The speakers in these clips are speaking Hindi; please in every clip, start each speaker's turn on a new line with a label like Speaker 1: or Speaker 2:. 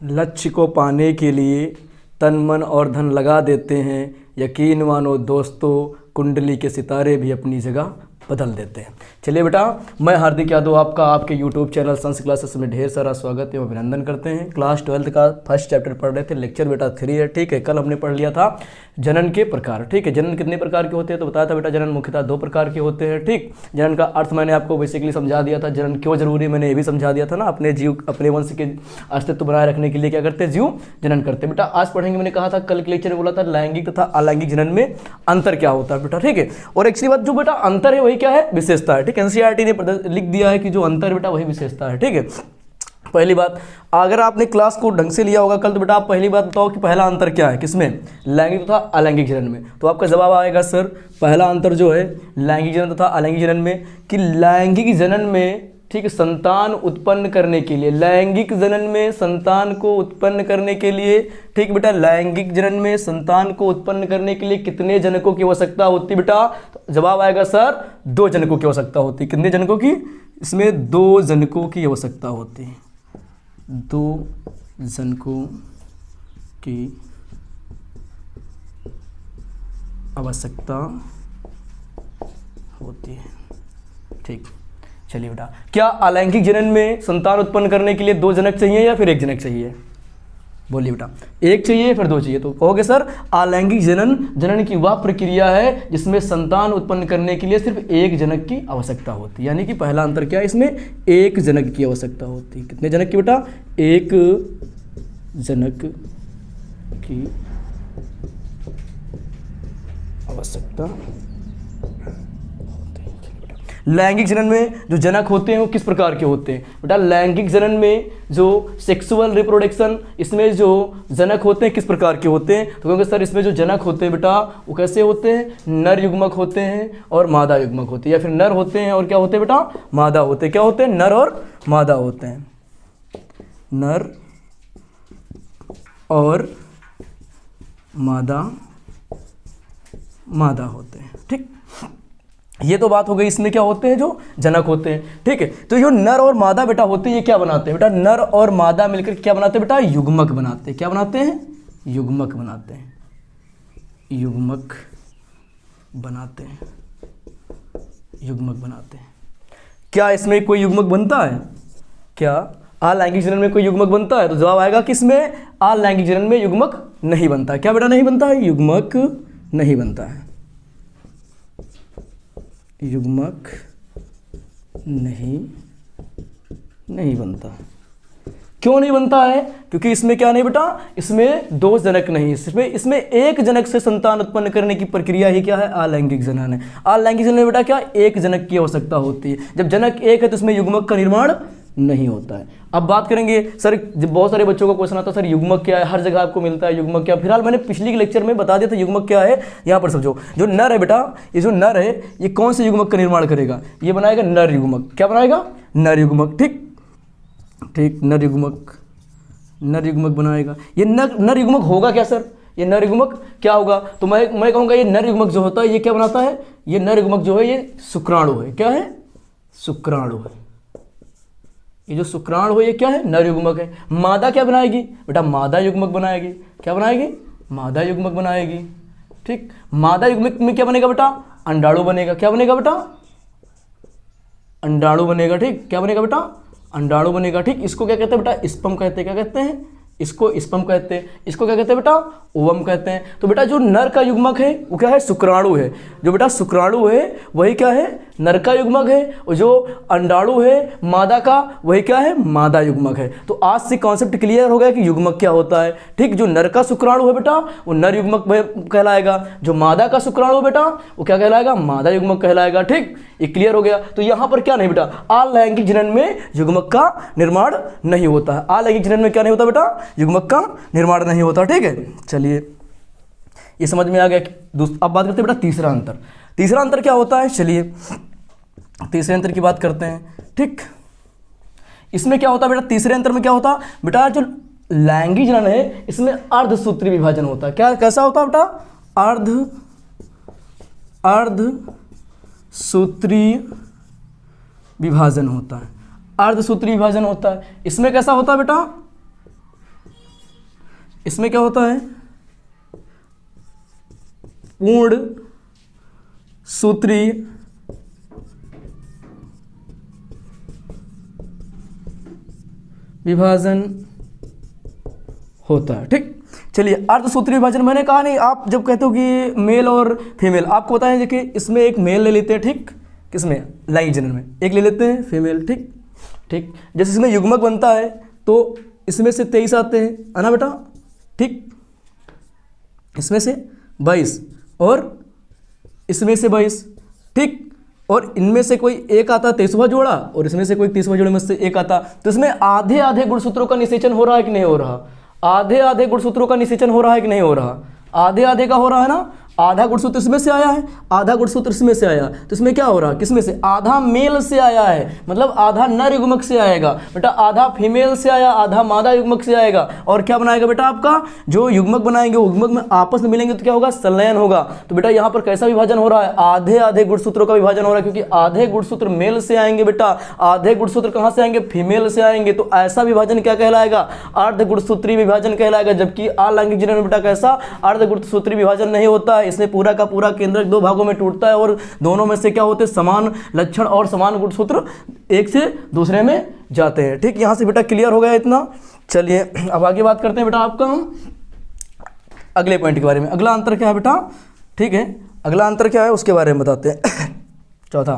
Speaker 1: लक्ष्य को पाने के लिए तन मन और धन लगा देते हैं, यकीन मानो दोस्तों कुंडली के सितारे भी अपनी जगह बदल देते हैं। चलिए बेटा, मैं हार्दिक यादव आपका आपके YouTube चैनल संस क्लासेस में ढेर सारा स्वागत एवं अभिनंदन करते हैं। क्लास 12 का फर्स्ट चैप्टर पढ़ रहे थे, लेक्चर बेटा 3 है। ठीक है, कल हमने पढ़ लिया था जनन के प्रकार। ठीक है, जनन कितने प्रकार के होते हैं तो बताया था बेटा, जनन मुख्यतः 2 प्रकार के होते हैं। ठीक, जनन का अर्थ मैंने आपको बेसिकली समझा दिया था, जनन क्यों जरूरी मैंने ये भी समझा दिया था ना। अपने जीव अपने वंश के अस्तित्व बनाए रखने के लिए क्या करते हैं, जीव जनन करते हैं। बेटा आज पढ़ेंगे, मैंने कहा था कल के लेक्चर में बोला था लैंगिक तथा अलैंगिक जनन में अंतर क्या होता है बेटा। ठीक है, और एक्चुअली बात जो बेटा अंतर है वही क्या है, विशेषता है। ठीक, एनसीईआरटी ने लिख दिया है कि जो अंतर है बेटा वही विशेषता है। ठीक है, पहली बात, अगर आपने क्लास को ढंग से लिया होगा कल तो बेटा आप पहली बात बताओ कि पहला अंतर क्या है, किसमें, लैंगिक तथा अलैंगिक जनन में। तो आपका जवाब आएगा सर पहला अंतर जो है लैंगिक जनन तथा अलैंगिक जनन में, कि लैंगिक जनन में ठीक संतान उत्पन्न करने के लिए, लैंगिक जनन में संतान को उत्पन्न करने के लिए, ठीक बेटा, लैंगिक जनन में संतान को उत्पन्न करने के लिए कितने जनकों की आवश्यकता होती बेटा, तो जवाब आएगा सर 2 जनकों की आवश्यकता होती। कितने जनकों की, इसमें 2 जनकों की आवश्यकता होती है, 2 जनकों की आवश्यकता होती है। ठीक, चलिए बेटा, क्या अलैंगिक जनन में संतान उत्पन्न करने के लिए 2 जनक चाहिए या फिर 1 जनक चाहिए, बोलिए बेटा, 1 चाहिए फिर 2 चाहिए। तो कहोगे सर अलैंगिक जनन की वह प्रक्रिया है जिसमें संतान उत्पन्न करने के लिए सिर्फ 1 जनक की आवश्यकता होती है। यानी कि पहला अंतर क्या है, इसमें 1 जनक की आवश्यकता होती है। कितने जनक की बेटा, 1 जनक की आवश्यकता। लैंगिक जनन में जो जनक होते हैं वो किस प्रकार के होते हैं बेटा, लैंगिक जनन में जो सेक्सुअल रिप्रोडक्शन, इसमें जो जनक होते हैं किस प्रकार के होते हैं, तो क्योंकि सर इसमें जो जनक होते हैं बेटा वो कैसे होते हैं, नर युग्मक होते हैं और मादा युग्मक होते हैं, या फिर नर होते हैं और क्या होते हैं बेटा, मादा होते हैं। क्या होते हैं, नर और मादा होते हैं, नर और मादा होते हैं। ठीक, ये तो बात हो गई, इसमें क्या होते हैं, जो जनक होते हैं। ठीक है, तो जो नर और मादा बेटा होते हैं ये क्या बनाते हैं बेटा, नर और मादा मिलकर क्या बनाते हैं बेटा, युग्मक बनाते हैं। क्या बनाते हैं, युग्मक बनाते हैं, युग्मक बनाते हैं, युग्मक बनाते हैं। क्या इसमें कोई युग्मक बनता है, क्या अलैंगिक जनन में कोई युग्मक बनता है, तो जवाब आएगा कि इसमें अलैंगिक जनन में युग्मक नहीं बनता है। क्या बेटा नहीं बनता है, युग्मक नहीं बनता है, युग्मक नहीं बनता। क्यों नहीं बनता है, क्योंकि इसमें क्या नहीं बेटा, इसमें 2 जनक नहीं, इसमें 1 जनक से संतान उत्पन्न करने की प्रक्रिया ही क्या है, अलैंगिक जनन है। अलैंगिक जनन में बेटा क्या 1 जनक की आवश्यकता होती है। जब जनक 1 है तो इसमें युग्मक का निर्माण नहीं होता है। अब बात करेंगे सर, जब बहुत सारे बच्चों का क्वेश्चन आता है सर युग्मक क्या है, हर जगह आपको मिलता है युग्मक क्या। फिलहाल मैंने पिछली लेक्चर में बता दिया था युग्मक क्या है। यहाँ पर समझो, जो नर है बेटा, ये जो नर है ये कौन से युग्मक का निर्माण करेगा, ये बनाएगा नर युग्मक। क्या बनाएगा, नर युग्मक। ठीक ठीक, नर युग्मक बनाएगा। ये नर युग्मक होगा क्या सर, ये नर युग्मक क्या होगा, तो मैं कहूँगा ये नर युग्मक जो होता है ये क्या बनाता है, ये नर युग्मक जो है ये शुक्राणु है। क्या है, शुक्राणु है। ये जो शुक्राणु है ये क्या है, नर युग्मक है। मादा क्या बनाएगी बेटा, मादा युग्मक बनाएगी। क्या बनाएगी, मादा युग्मक बनाएगी। ठीक, मादा युग्मक में क्या बनेगा बेटा, अंडाणु बनेगा। क्या बनेगा बेटा, अंडाणु बनेगा। ठीक, क्या बनेगा बेटा, अंडाणु बनेगा। ठीक, इसको क्या कहते हैं बेटा, स्पर्म कहते हैं। क्या कहते हैं, इसको स्पर्म कहते हैं। इसको क्या कहते हैं बेटा, ओवम कहते हैं। तो बेटा जो नर का युग्मक है वो क्या है, शुक्राणु है। जो बेटा शुक्राणु है वही क्या है, नर का युग्मक है। और जो अंडाणु है मादा का, वही क्या है, मादा युग्मक है। तो आज से कॉन्सेप्ट क्लियर हो गया कि युग्मक क्या होता है। ठीक, जो नर का शुक्राणु है बेटा वो नर युग्मक कहलाएगा, जो मादा का शुक्राणु है बेटा वो क्या कहलाएगा, मादा युग्मक कहलाएगा। ठीक, ये क्लियर हो गया। तो यहाँ पर क्या नहीं बेटा, अलैंगिक जनन में युग्मक का निर्माण नहीं होता है। अलैंगिक जनन में क्या नहीं होता बेटा, युग्मक का निर्माण नहीं होता। ठीक है, चलिए ये समझ में आ गया। अब बात करते हैं बेटा तीसरा अंतर। तीसरा अंतर क्या होता है, चलिए तीसरे अंतर की बात करते हैं। ठीक, इसमें क्या होता है बेटा, तीसरे अंतर में क्या होता है बेटा, जो लैंगिक जनन है इसमें अर्धसूत्री विभाजन होता है। क्या कैसा होता है बेटा, अर्धसूत्री विभाजन होता है। अर्धसूत्री विभाजन होता है। इसमें कैसा होता है बेटा, इसमें क्या होता है, पूर्ण सूत्रीय विभाजन होता है। ठीक, चलिए अर्धसूत्री विभाजन मैंने कहा नहीं, आप जब कहते हो कि मेल और फीमेल, आपको बताएं देखिए इसमें एक मेल ले लेते हैं, ठीक, किसमें, लाइन जनरल में एक ले लेते हैं फीमेल, ठीक ठीक। जैसे इसमें युग्मक बनता है तो इसमें से 23 आते हैं, है ना बेटा, ठीक, इसमें से 22 और इसमें से 22, ठीक, और इनमें से कोई एक आता 23वां जोड़ा और इसमें से कोई 30वां जोड़े में से एक आता, तो इसमें आधे आधे गुणसूत्रों का निषेचन हो रहा है कि नहीं हो रहा, आधे आधे गुणसूत्रों का निषेचन हो रहा है कि नहीं हो रहा, आधे आधे का हो रहा है ना, आधा गुणसूत्र इसमें से आया है, आधा गुणसूत्र इसमें से आया, तो इसमें क्या हो रहा है, किसमें से, आधा मेल से आया है, मतलब आधा नर युग्मक से आएगा बेटा, आधा फीमेल से आया, आधा मादा युग्मक से आएगा, और क्या बनाएगा बेटा, आपका जो युग्मक बनाएंगे वो युग्मक में आपस में मिलेंगे तो क्या होगा, संलयन होगा। तो बेटा यहाँ पर कैसा विभाजन हो रहा है, आधे आधे गुणसूत्रों का विभाजन हो रहा है, क्योंकि आधे गुणसूत्र मेल से आएंगे बेटा, आधे गुणसूत्र कहाँ से आएंगे, फीमेल से आएंगे, तो ऐसा विभाजन क्या कहलाएगा, अर्ध गुणसूत्री विभाजन कहलाएगा। जबकि अलैंगिक जनन में बेटा कैसा, अर्ध गुणसूत्री विभाजन नहीं होता है, इसमें पूरा का पूरा केंद्रक दो भागों में टूटता है और दोनों में से क्या होते हैं, समान लक्षण और समान गुणसूत्र एक से दूसरे में जाते हैं। ठीक, यहां से बेटा क्लियर हो गया इतना। चलिए अब आगे बात करते हैं बेटा आपका हम अगले पॉइंट के बारे में। अगला अंतर क्या है बेटा, ठीक है, अगला अंतर क्या है उसके बारे में बताते हैं। चौथा,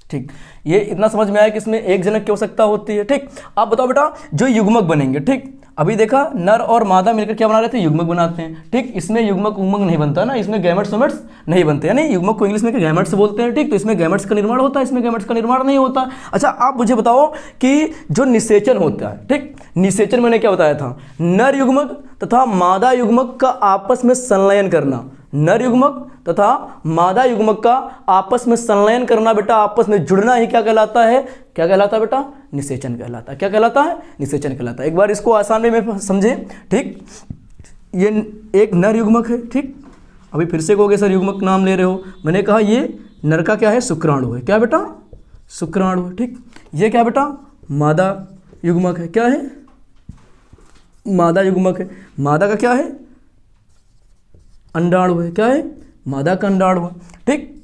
Speaker 1: ठीक, ये इतना समझ में आया कि इसमें एक जनक की आवश्यकता होती है। ठीक, आप बताओ बेटा जो युग्मक बनेंगे, ठीक, अभी देखा नर और मादा मिलकर क्या बना रहे थे, युग्मक बनाते हैं। ठीक, इसमें युग्मक उग्मक नहीं बनता ना, इसमें गैमेट्स वैमेट्स नहीं बनते, यानी युग्मक को इंग्लिश में गैमेट्स बोलते हैं। ठीक, तो इसमें गैमेट्स का निर्माण होता है, इसमें गैमेट्स का निर्माण नहीं होता। अच्छा, आप मुझे बताओ कि जो निषेचन होता है, ठीक, निषेचन मैंने क्या बताया था, नर युग्मक तथा मादा युग्मक का आपस में संलयन करना, नर युग्मक तथा मादा युग्मक का आपस में संलयन करना बेटा, आपस में जुड़ना ही क्या कहलाता है, क्या कहलाता है बेटा, निषेचन कहलाता है। क्या कहलाता है, निषेचन कहलाता है। एक बार इसको आसान में समझे। ठीक, ये एक नर युग्मक है, ठीक, अभी फिर से कहोगे सर युग्मक नाम ले रहे हो, मैंने कहा ये नर का क्या है, शुक्राणु है, क्या बेटा, शुक्राणु है। ठीक, ये क्या बेटा, मादा युग्मक है, क्या है, मादा युग्मक है। मादा का क्या है, अंडाणु है, क्या है, मादा का अंडाणु है। ठीक,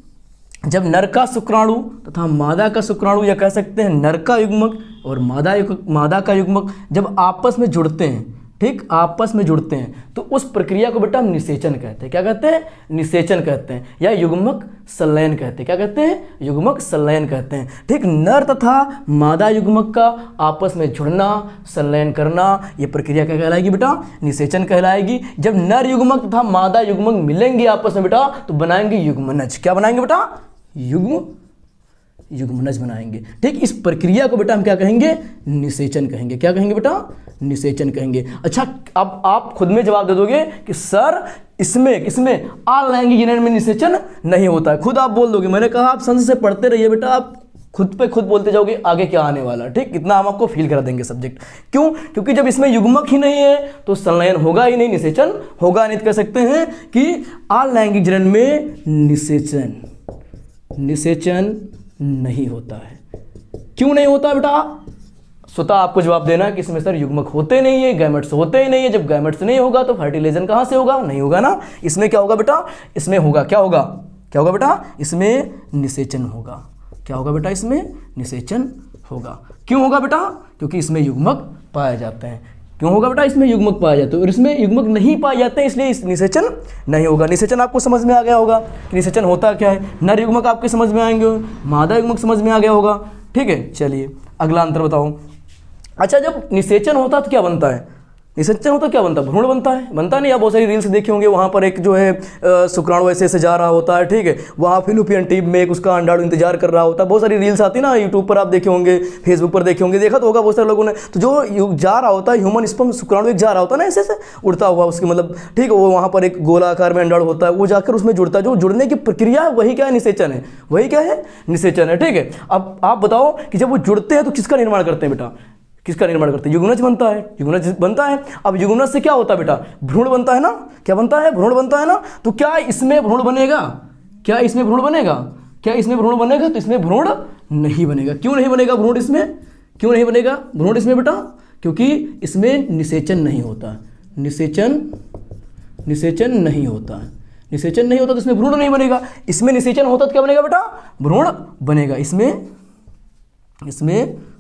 Speaker 1: जब नर का शुक्राणु तथा मादा का शुक्राणु या कह सकते हैं नर का युग्मक और मादा का युग्मक जब आपस में जुड़ते हैं, ठीक, आपस में जुड़ते हैं, तो उस प्रक्रिया को बेटा हम निषेचन कहते हैं। क्या कहते हैं, निषेचन कहते हैं, या युग्मक संलयन कहते हैं। क्या कहते हैं, युग्मक संलयन कहते हैं। ठीक, नर तथा मादा युग्मक का आपस में जुड़ना, संलयन करना, ये प्रक्रिया क्या कहलाएगी बेटा, निषेचन कहलाएगी। जब नर युग्मक तथा मादा युग्मक मिलेंगे आपस में बेटा तो बनाएंगे युग्मनज। क्या बनाएंगे बेटा, युग्मनज बनाएंगे। ठीक, इस प्रक्रिया को बेटा हम क्या कहेंगे, निषेचन कहेंगे। क्या कहेंगे बेटा, निषेचन कहेंगे। अच्छा, अब आप खुद में जवाब दे दोगे कि सर इसमें अलैंगिक जनन में निषेचन नहीं होता है, खुद आप बोल दोगे। मैंने कहा आप संस से पढ़ते रहिए बेटा, आप खुद पे खुद बोलते जाओगे आगे क्या आने वाला। ठीक, इतना हम आपको फील करा देंगे सब्जेक्ट। क्यों, क्योंकि जब इसमें युग्मक ही नहीं है तो संलयन होगा ही नहीं, निषेचन होगा नहीं। तो कह सकते हैं कि अलैंगिक जनन में निषेचन नहीं होता है। क्यों नहीं होता बेटा, स्वतः आपको जवाब देना है कि इसमें सर युग्मक होते नहीं है, गैमेट्स होते ही नहीं है। जब गैमेट्स नहीं होगा तो फर्टिलाइजेशन कहाँ से होगा, नहीं होगा ना। इसमें क्या होगा बेटा, इसमें होगा, क्या होगा, क्या होगा बेटा, इसमें निषेचन होगा। क्या होगा बेटा, इसमें निषेचन होगा। क्यों होगा बेटा, क्योंकि इसमें युग्मक पाए जाते हैं। क्यों होगा बेटा, इसमें युग्मक पाए जाते हैं और इसमें युग्मक नहीं पाए जाते हैं, इसलिए इस निषेचन नहीं होगा। निषेचन आपको समझ में आ गया होगा कि निषेचन होता क्या है। नर युग्मक आपके समझ में आएंगे, मादा युग्मक समझ में आ गया होगा। ठीक है, चलिए अगला अंतर बताओ। अच्छा, जब निषेचन होता तो क्या बनता है, निषेचन होता क्या बनता है, भ्रूण बनता है, बनता नहीं। आप बहुत सारी रील्स देखे होंगे, वहाँ पर एक जो है शुक्राणु ऐसे ऐसे जा रहा होता है। ठीक है, वहाँ फिलिपियन ट्यूब में एक उसका अंडाणु इंतजार कर रहा होता है। बहुत सारी रील्स आती है ना, यूट्यूब पर आप देखे होंगे, फेसबुक पर देखे होंगे, देखा तो होगा बहुत सारे लोगों ने। तो जो जा रहा होता है ह्यूमन स्पर्म शुक्राणु एक जा रहा होता है ना, ऐसे ऐसे उड़ता हुआ उसकी मतलब, ठीक है, वो वहाँ पर एक गोलाकार में अंडाणु होता है, वो जाकर उसमें जुड़ता है। जो जुड़ने की प्रक्रिया वही क्या है, निषेचन है। वही क्या है, निषेचन है। ठीक है, अब आप बताओ कि जब वो जुड़ते हैं तो किसका निर्माण करते हैं बेटा, किसका निर्माण करते हैं, युग्मनज बनता है, युग्मनज बनता है। अब युग्मनज से क्या होता है बेटा, भ्रूण बनता है ना। क्या बनता है, भ्रूण बनता है ना। तो क्या इसमें भ्रूण बनेगा, क्या इसमें भ्रूण बनेगा, क्या इसमें भ्रूण बनेगा, तो इसमें भ्रूण नहीं बनेगा। क्यों नहीं बनेगा भ्रूण इसमें, क्यों नहीं बनेगा भ्रूण इसमें बेटा? क्योंकि इसमें निषेचन नहीं होता, निषेचन नहीं होता, निषेचन नहीं होता तो इसमें भ्रूण नहीं बनेगा। इसमें निषेचन होता तो क्या बनेगा बेटा? भ्रूण बनेगा। इसमें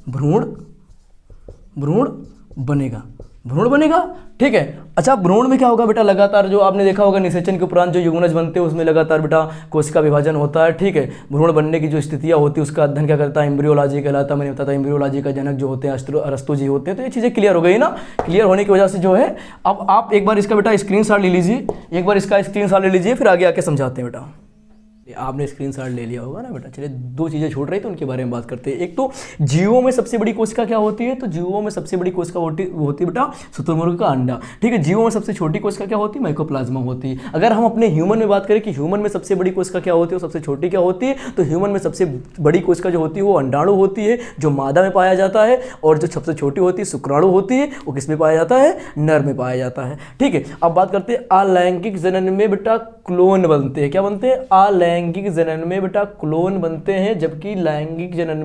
Speaker 1: भ्रूण बनेगा, भ्रूण बनेगा। ठीक है। अच्छा, भ्रूण में क्या होगा बेटा? लगातार जो आपने देखा होगा निषेचन के उपरांत जो युग्मनज बनते हैं उसमें लगातार बेटा कोशिका विभाजन होता है। ठीक है। भ्रूण बनने की जो स्थितियां होती है उसका अध्ययन क्या करता है? एम्ब्रियोलॉजी कहलाता है। मैंने बताया था एम्ब्रियोलॉजी का जनक जो होते हैं अरस्तु जी होते हैं। तो ये चीज़ें क्लियर हो गई ना। क्लियर होने की वजह से जो है, अब आप एक बार इसका बेटा स्क्रीनशॉट ले लीजिए, एक बार इसका स्क्रीनशॉट ले लीजिए, फिर आगे आके समझाते हैं बेटा। आपने स्क्रीनशॉट ले लिया होगा ना बेटा। चलिए, दो चीज़ें छूट रही तो उनके बारे में बात करते हैं। एक तो जीवों में सबसे बड़ी कोशिका क्या होती है? तो जीवों में सबसे बड़ी कोशिका होती है बेटा शुतुरमुर्ग का अंडा। ठीक है। जीवों में सबसे छोटी कोशिका क्या होती है? माइकोप्लाज्मा होती है। अगर हम अपने ह्यूमन में बात करें कि ह्यूमन में सबसे बड़ी कोशिका क्या होती है और सबसे छोटी क्या होती है, तो ह्यूमन में सबसे बड़ी कोशिका जो होती है वो अंडाणु होती है, जो मादा में पाया जाता है। और जो सबसे छोटी होती है शुक्राणु होती है, वो किस में पाया जाता है? नर में पाया जाता है। ठीक है। अब बात करते हैं अलैंगिक जनन में बेटा क्लोन बनते हैं। क्या बनते हैं? अलैंगिक जनन में बेटा क्लोन बनते हैं, जबकि लैंगिक जनन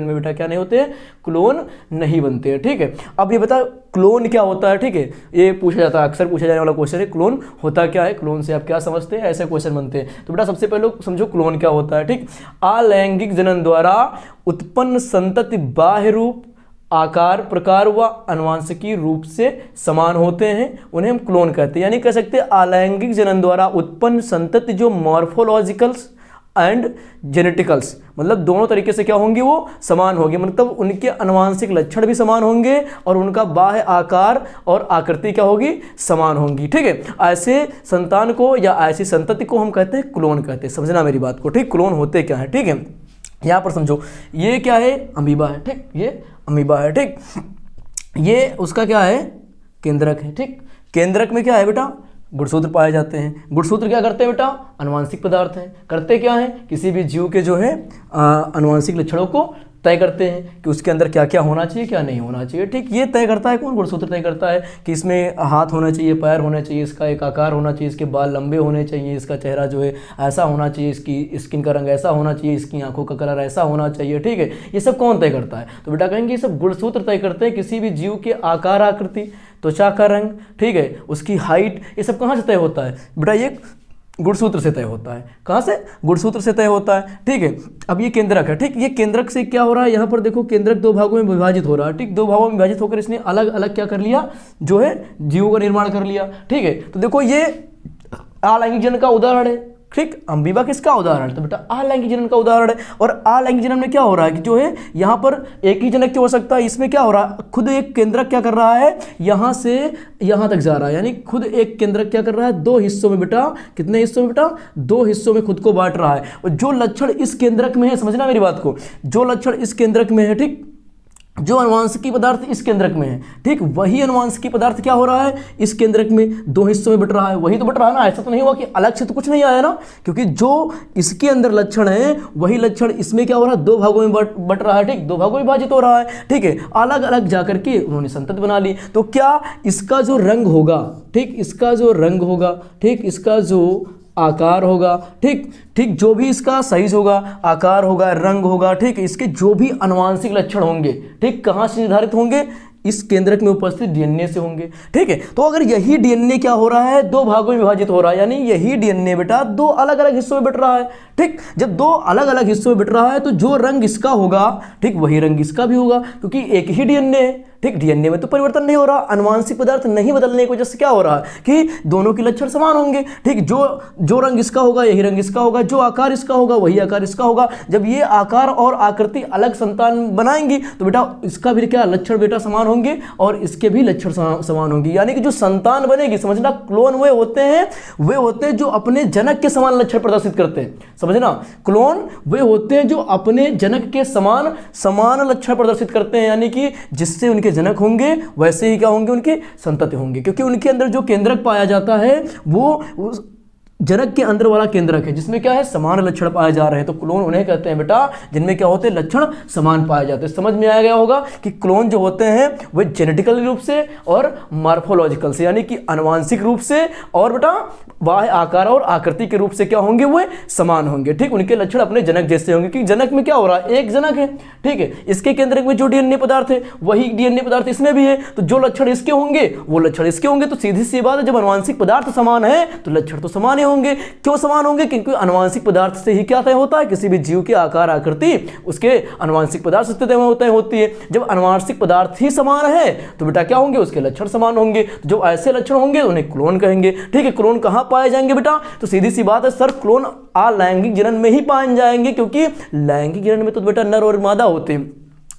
Speaker 1: में बेटा क्या नहीं होते हैं? क्लोन नहीं बनते हैं। ठीक है। अब ये बता क्लोन क्या होता है? ठीक है। ये पूछा जाता है, अक्सर पूछा जाने वाला क्वेश्चन है, क्लोन होता क्या है? क्लोन से आप क्या समझते हैं? ऐसे क्वेश्चन बनते हैं। तो बेटा सबसे पहले समझो क्लोन क्या होता है। ठीक। अलैंगिक जनन द्वारा उत्पन्न संतति बाह्य रूप, आकार, प्रकार व आनुवंशिकी रूप से समान होते हैं, उन्हें हम क्लोन कहते हैं। यानी कह सकते हैं अलैंगिक जनन द्वारा उत्पन्न संतति जो मॉर्फोलॉजिकल्स एंड जेनेटिकल्स, मतलब दोनों तरीके से क्या होंगी? वो समान होगी। मतलब उनके आनुवंशिक लक्षण भी समान होंगे और उनका बाह्य आकार और आकृति क्या होगी? समान होंगी। ठीक है। ऐसे संतान को या ऐसी संतति को हम कहते हैं क्लोन कहते हैं। समझना मेरी बात को। ठीक। क्लोन होते क्या है? ठीक है। यहाँ पर समझो, ये क्या है? अमीबा है। ठीक। ये अमीबा है। ठीक। ये उसका क्या है? केंद्रक है। ठीक। केंद्रक में क्या है बेटा? गुणसूत्र पाए जाते हैं। गुणसूत्र क्या करते हैं बेटा? आनुवंशिक पदार्थ हैं। करते क्या हैं? किसी भी जीव के जो है आनुवंशिक लक्षणों को तय करते हैं कि उसके अंदर क्या क्या होना चाहिए, क्या नहीं होना चाहिए। ठीक। ये तय करता है कौन? गुणसूत्र तय करता है कि इसमें हाथ होना चाहिए, पैर होना चाहिए, इसका एक आकार होना चाहिए, इसके बाल लंबे होने चाहिए, इसका चेहरा जो है ऐसा होना चाहिए, इसकी स्किन का रंग ऐसा होना चाहिए, इसकी आंखों का कलर ऐसा होना चाहिए। ठीक है। ये सब कौन तय करता है? तो बेटा कहेंगे ये सब गुणसूत्र तय करते हैं किसी भी जीव के आकार, आकृति, त्वचा का रंग, ठीक है, उसकी हाइट। ये सब कहाँ से तय होता है बेटा? ये गुणसूत्र से तय होता है। कहाँ से? गुणसूत्र से तय होता है। ठीक है। अब ये केंद्रक है। ठीक। ये केंद्रक से क्या हो रहा है? यहाँ पर देखो, केंद्रक दो भागों में विभाजित हो रहा है। ठीक। दो भागों में विभाजित होकर इसने अलग अलग क्या कर लिया? जो है जीवों का निर्माण कर लिया। ठीक है। तो देखो ये अलैंगिक जनन का उदाहरण है। ठीक। अमीबा किसका उदाहरण है? तो बेटा अलैंगिक जनन का उदाहरण है। और अलैंगिक जनन में क्या हो रहा है कि जो है यहाँ पर एक ही जनक क्यों हो सकता है? इसमें क्या हो रहा है? खुद एक केंद्रक क्या कर रहा है? यहाँ से यहाँ तक जा रहा है। यानी खुद एक केंद्रक क्या कर रहा है? दो हिस्सों में बेटा, कितने हिस्सों में बेटा? दो हिस्सों में खुद को बांट रहा है। और जो लक्षण इस केंद्रक में है, समझना मेरी बात को, जो लक्षण इस केंद्रक में है, ठीक, जो आनुवंशिकी पदार्थ इस केंद्रक में है, ठीक, वही आनुवंशिकी पदार्थ क्या हो रहा है? इस केंद्रक में दो हिस्सों में बट रहा है। वही तो बट रहा है ना। ऐसा तो नहीं हुआ कि अलग से तो कुछ नहीं आया ना, क्योंकि जो इसके अंदर लक्षण है वही लक्षण इसमें क्या हो रहा है? दो भागों में बट रहा है। ठीक। दो भागों में विभाजित हो रहा है। ठीक है। अलग अलग जाकर के उन्होंने संतति बना ली। तो क्या इसका जो रंग होगा, ठीक, इसका जो रंग होगा, ठीक, इसका जो आकार होगा, ठीक ठीक, जो भी इसका साइज होगा, आकार होगा, रंग होगा, ठीक, इसके जो भी आनुवंशिक लक्षण होंगे, ठीक, कहाँ से निर्धारित होंगे? इस केंद्रक में उपस्थित डीएनए से होंगे। ठीक है। तो अगर यही डीएनए क्या हो रहा है? दो भागों में विभाजित हो रहा है, यानी यही डीएनए बेटा दो अलग अलग हिस्सों में बट रहा है। ठीक। जब दो अलग अलग हिस्सों में बट रहा है तो जो रंग इसका होगा, ठीक, वही रंग इसका भी होगा, क्योंकि एक ही डीएनए है। ठीक। डीएनए में तो परिवर्तन नहीं हो रहा, आनुवंशिक पदार्थ नहीं बदलने की वजह से क्या हो रहा है कि दोनों के लक्षण समान होंगे। ठीक। जो रंग इसका होगा यही रंग इसका होगा, जो आकार इसका होगा वही आकार इसका होगा। जब ये आकार और आकृति अलग संतान बनाएंगी तो बेटा इसका भी क्या लक्षण बेटा समान होंगे और इसके भी लक्षण समान होंगे। यानी कि जो संतान बनेगी, समझना, क्लोन वे होते हैं जो अपने जनक के समान लक्षण प्रदर्शित करते हैं। समझना, क्लोन वे होते हैं जो अपने जनक के समान लक्षण प्रदर्शित करते हैं, यानी कि जिससे उनके जनक होंगे वैसे ही क्या होंगे? उनके संतति होंगे, क्योंकि उनके अंदर जो केंद्रक पाया जाता है वो जनक के अंदर वाला केंद्रक है जिसमें क्या है, समान लक्षण पाए जा रहे हैं, तो क्लोन उन्हें कहते हैं बेटा जिनमें क्या होते हैं, लक्षण समान पाए जाते हैं। समझ में आ गया होगा कि क्लोन जो होते हैं वे जेनेटिकल रूप से और मार्फोलॉजिकल से यानी कि आनुवांशिक रूप से और बेटा बाह्य आकार और आकृति के रूप से क्या होंगे, वे समान होंगे। ठीक, उनके लक्षण अपने जनक जैसे होंगे, कि जनक में क्या हो रहा है, एक जनक है। ठीक है, इसके केंद्रक में जो डीएनए पदार्थ है वही डीएनए पदार्थ इसमें भी है, तो जो लक्षण इसके होंगे वो लक्षण इसके होंगे। तो सीधी सी बात है, जब आनुवांशिक पदार्थ समान है तो लक्षण तो समान ही होंगे। क्यों समान होंगे, क्योंकि आनुवांशिक पदार्थ से ही क्या तय होता है, किसी भी जीव के आकार आकृति उसके आनुवांशिक पदार्थ से तय होती है। जब आनुवांशिक पदार्थ ही समान है तो बेटा क्या होंगे, उसके लक्षण समान होंगे। तो जो ऐसे लक्षण होंगे उन्हें क्लोन कहेंगे। ठीक है, क्लोन कहां पाए जाएंगे बेटा, तो सीधी सी बात है सर, क्लोन अलैंगिक जनन में ही पाए जाएंगे, क्योंकि लैंगिक जनन में तो बेटा नर और मादा होते हैं।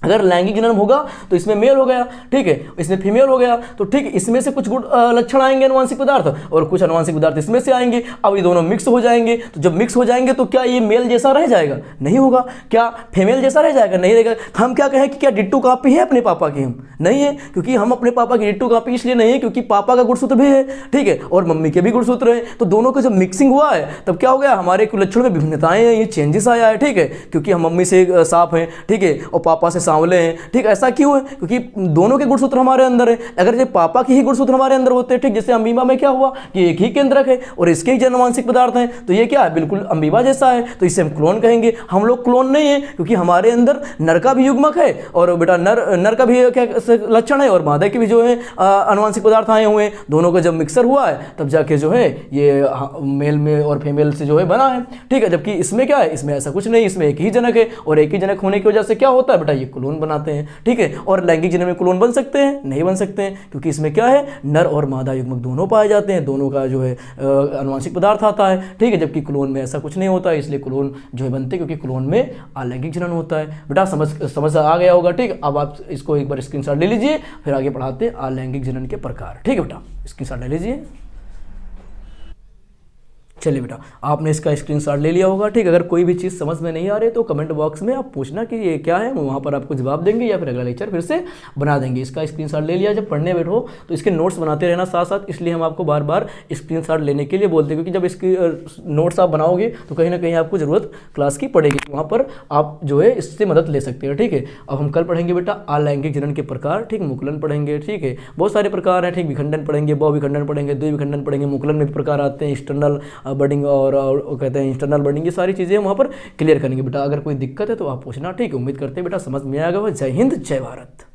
Speaker 1: अगर लैंगिक जनन होगा तो इसमें मेल हो गया, ठीक है, इसमें फीमेल हो गया, तो ठीक है, इसमें से कुछ गुण लक्षण आएंगे आनुवांशिक पदार्थ और कुछ आनुवांशिक पदार्थ इसमें से आएंगे। अब ये दोनों मिक्स हो जाएंगे, तो जब मिक्स हो जाएंगे तो क्या ये मेल जैसा रह जाएगा, नहीं होगा। क्या फीमेल जैसा रह जाएगा, नहीं रहेगा। हम क्या कहें कि क्या डिट्टू कॉपी है अपने पापा की, हम नहीं है, क्योंकि हम अपने पापा की डिट्टू कॉपी इसलिए नहीं है क्योंकि पापा का गुणसूत्र भी है, ठीक है, और मम्मी के भी गुणसूत्र है। तो दोनों का जब मिक्सिंग हुआ है तब क्या हो गया, हमारे लक्षण में विभिन्नताएं हैं, ये चेंजेस आया है। ठीक है, क्योंकि हम मम्मी से साफ हैं, ठीक है, और पापा से सांवले हैं। ठीक, ऐसा क्यों है, क्योंकि दोनों के गुणसूत्र हमारे अंदर है। अगर ये पापा की ही गुणसूत्र हमारे अंदर होते हैं, ठीक, जैसे अमीबा में क्या हुआ कि एक ही केंद्रक है और इसके ही आनुवांशिक पदार्थ हैं, तो ये क्या है, बिल्कुल अमीबा जैसा है, तो इसे हम क्लोन कहेंगे। हम लोग क्लोन नहीं है, क्योंकि हमारे अंदर नर का भी युग्मक है और बेटा नर का भी क्या लक्षण है और मादा के भी जो है आनुवांशिक पदार्थ आए हुए हैं। दोनों का जब मिक्सर हुआ है तब जाके जो है ये मेल में और फीमेल से जो है बना है। ठीक है, जबकि इसमें क्या है, इसमें ऐसा कुछ नहीं, इसमें एक ही जनक है और एक ही जनक होने की वजह से क्या होता है बेटा, ये क्लोन बनाते हैं। ठीक है, और लैंगिक जनन में क्लोन बन सकते हैं, नहीं बन सकते हैं, क्योंकि इसमें क्या है, नर और मादा युग्मक दोनों पाए जाते हैं, दोनों का जो है आनुवांशिक पदार्थ आता है। ठीक है, जबकि क्लोन में ऐसा कुछ नहीं होता है, इसलिए क्लोन जो है बनते हैं, क्योंकि क्लोन में अलैंगिक जनन होता है। बेटा समझ आ गया होगा। ठीक, अब आप इसको एक बार स्क्रीनशॉट ले लीजिए, फिर आगे पढ़ाते हैं अलैंगिक जनन के प्रकार। ठीक है बेटा, स्क्रीनशॉट ले लीजिए। चलिए बेटा, आपने इसका स्क्रीनशॉट ले लिया होगा। ठीक, अगर कोई भी चीज़ समझ में नहीं आ रही तो कमेंट बॉक्स में आप पूछना कि ये क्या है, वहाँ पर आपको जवाब देंगे या फिर अगला लेक्चर फिर से बना देंगे। इसका स्क्रीनशॉट ले लिया, जब पढ़ने बैठो तो इसके नोट्स बनाते रहना साथ साथ, इसलिए हम आपको बार बार स्क्रीनशॉट लेने के लिए बोलते हैं, क्योंकि जब इसकी नोट्स आप बनाओगे तो कहीं ना कहीं आपको ज़रूरत क्लास की पड़ेगी, वहाँ पर आप जो है इससे मदद ले सकते हैं। ठीक है, अब हम कल पढ़ेंगे बेटा अलैंगिक जनन के प्रकार। ठीक, मुकुलन पढ़ेंगे। ठीक है, बहुत सारे प्रकार हैं। ठीक, विखंडन पढ़ेंगे, बहुविखंडन पढ़ेंगे, द्विविखंडन पढ़ेंगे, मुकुलन में भी प्रकार आते हैं, एक्सटर्नल बडिंग और कहते हैं इंटरनल बर्निंग, ये सारी चीज़ें वहाँ पर क्लियर करेंगे बेटा। अगर कोई दिक्कत है तो आप पूछना। ठीक है, उम्मीद करते हैं बेटा समझ में आएगा। जय हिंद, जय भारत।